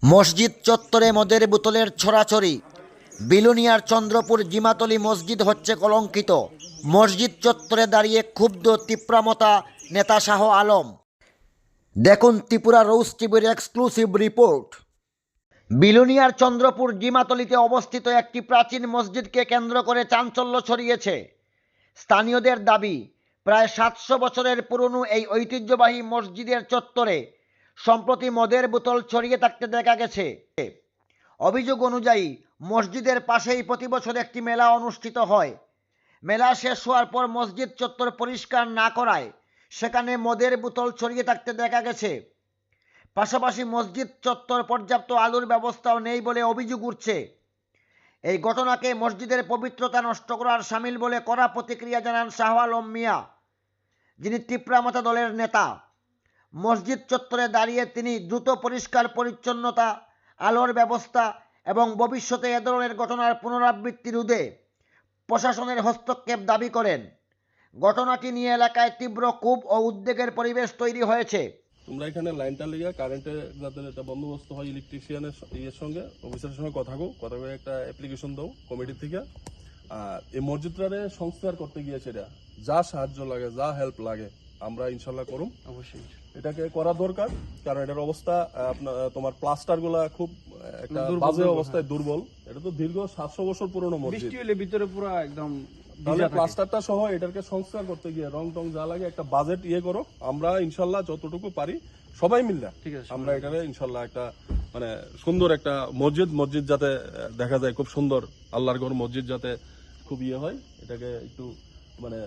মসজিদ চত্বরে মদের বোতলের ছড়াছড়ি। বিলোনিয়ার চন্দ্রপুর জিমাতলি মসজিদ হচ্ছে কলঙ্কিত। মসজিদ চত্বরে দাঁড়িয়ে ক্ষুব্ধ তিপ্রামতা নেতা শাহ আলম। দেখুন ত্রিপুরা রোজ টিভির এক্সক্লুসিভ রিপোর্ট। বিলোনিয়ার চন্দ্রপুর জিমাতলিতে অবস্থিত একটি প্রাচীন মসজিদকে কেন্দ্র করে চাঞ্চল্য ছড়িয়েছে। স্থানীয়দের দাবি, প্রায় 700 বছরের পুরনো এই ঐতিহ্যবাহী মসজিদের চত্বরে সম্প্রতি মদের বোতল ছড়িয়ে থাকতে দেখা গেছে। অভিযোগ অনুযায়ী মসজিদের পাশেই প্রতি বছর একটি মেলা অনুষ্ঠিত হয়। মেলা শেষ হওয়ার পর মসজিদ চত্বর পরিষ্কার না করায় সেখানে মদের বোতল ছড়িয়ে থাকতে দেখা গেছে। পাশাপাশি মসজিদ চত্বর পর্যাপ্ত আলোর ব্যবস্থাও নেই বলে অভিযোগ উঠছে। এই ঘটনাকে মসজিদের পবিত্রতা নষ্ট করার শামিল বলে কড়া প্রতিক্রিয়া জানান শাহ আলম মিয়া, যিনি তিপ্রামতা দলের নেতা। মসজিদ চত্বরে দাঁড়িয়ে তিনি দ্রুত পরিষ্কার পরিচ্ছন্নতা, আলোর ব্যবস্থা এবং ভবিষ্যতে এ ধরনের ঘটনার পুনরাবৃত্তি রোধে প্রশাসনের হস্তক্ষেপ দাবি করেন। ঘটনাটি নিয়ে এলাকায় তীব্র ক্ষোভ ও উদ্বেগের পরিবেশ তৈরি হয়েছে। তোমরা এখানে লাইনটা লিগা কারেন্টের যাতে একটা বন্দোবস্ত হয়, ইলেকট্রিশিয়ানের ইয়ের সঙ্গে অফিসারের সঙ্গে কথা করে একটা অ্যাপ্লিকেশন দাও কমিটি থেকে। আর এই মসজিদটারে সংস্কার করতে গিয়েছে, এটা যা সাহায্য লাগে, যা হেল্প লাগে আমরা ইনশাল্লাহ করুম। অবশ্যই এটাকে করা দরকার, কারণ এটার অবস্থা তোমার প্লাস্টার গুলা খুব একটা বাজে অবস্থায়, দুর্বল। এটা তো দীর্ঘ 700 বছর পুরনো মসজিদ, ভিতরে পুরো একদম তাহলে প্লাস্টারটা সহ এটাকে সংস্কার করতে গিয়ে রং টং যা লাগে একটা বাজেট করো। আমরা ইনশাল্লাহ যতটুকু পারি সবাই মিললে আমরা এটাকে ইনশাল্লাহ একটা মানে সুন্দর একটা মসজিদ যাতে দেখা যায় খুব সুন্দর, আল্লাহর ঘর মসজিদ যাতে খুব হয়, এটাকে একটু মানে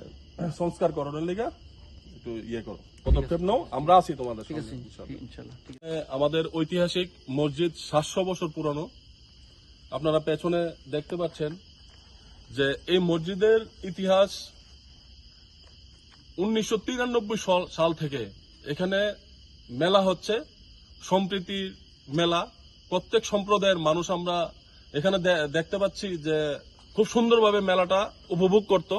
সংস্কার করানোর লিগে একটু করো, পদক্ষেপ নাও। আমরা আছি তোমাদের সঙ্গে ইনশাল্লাহ। আমাদের ঐতিহাসিক মসজিদ 700 বছর পুরানো। আপনারা পেছনে দেখতে পাচ্ছেন যে এই মসজিদের ইতিহাস 1993 সাল থেকে এখানে মেলা হচ্ছে, সম্প্রীতির মেলা। প্রত্যেক সম্প্রদায়ের মানুষ আমরা এখানে দেখতে পাচ্ছি যে খুব সুন্দরভাবে মেলাটা উপভোগ করত।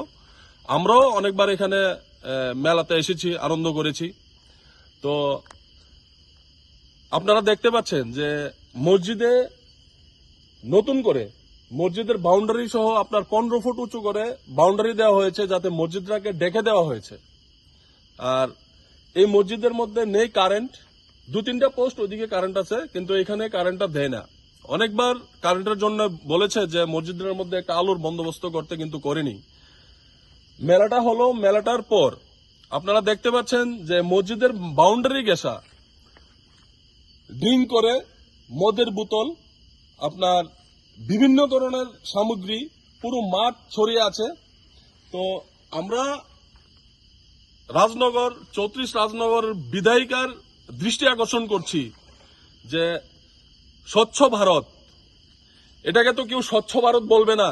আমরাও অনেকবার এখানে মেলাতে এসেছি, আনন্দ করেছি। তো আপনারা দেখতে পাচ্ছেন যে মসজিদে নতুন করে মসজিদের বাউন্ডারি সহ আপনার 15 ফুট উঁচু করে বাউন্ডারি দেওয়া হয়েছে, যাতে মসজিদটাকে ডেকে দেওয়া হয়েছে। আর এই মসজিদের মধ্যে নেই কারেন্ট, 2-3টা পোস্ট ওইদিকে কারেন্ট আছে, কিন্তু এখানে কারেন্টটা দেয় না। অনেকবার কারেন্টের জন্য বলেছে যে মসজিদের মধ্যে একটা আলোর বন্দোবস্ত করতে, কিন্তু করেনি। মেলাটা হলো, মেলাটার পর আপনারা দেখতে পাচ্ছেন যে মসজিদের বাউন্ডারি ঘেঁষা, ড্রিঙ্ক করে মদের বোতল, আপনার বিভিন্ন ধরনের সামগ্রী পুরো মাঠ ছড়িয়ে আছে। তো আমরা রাজনগর 34 রাজনগর বিধায়িকার দৃষ্টি আকর্ষণ করছি যে স্বচ্ছ ভারত, এটাকে তো কেউ স্বচ্ছ ভারত বলবে না।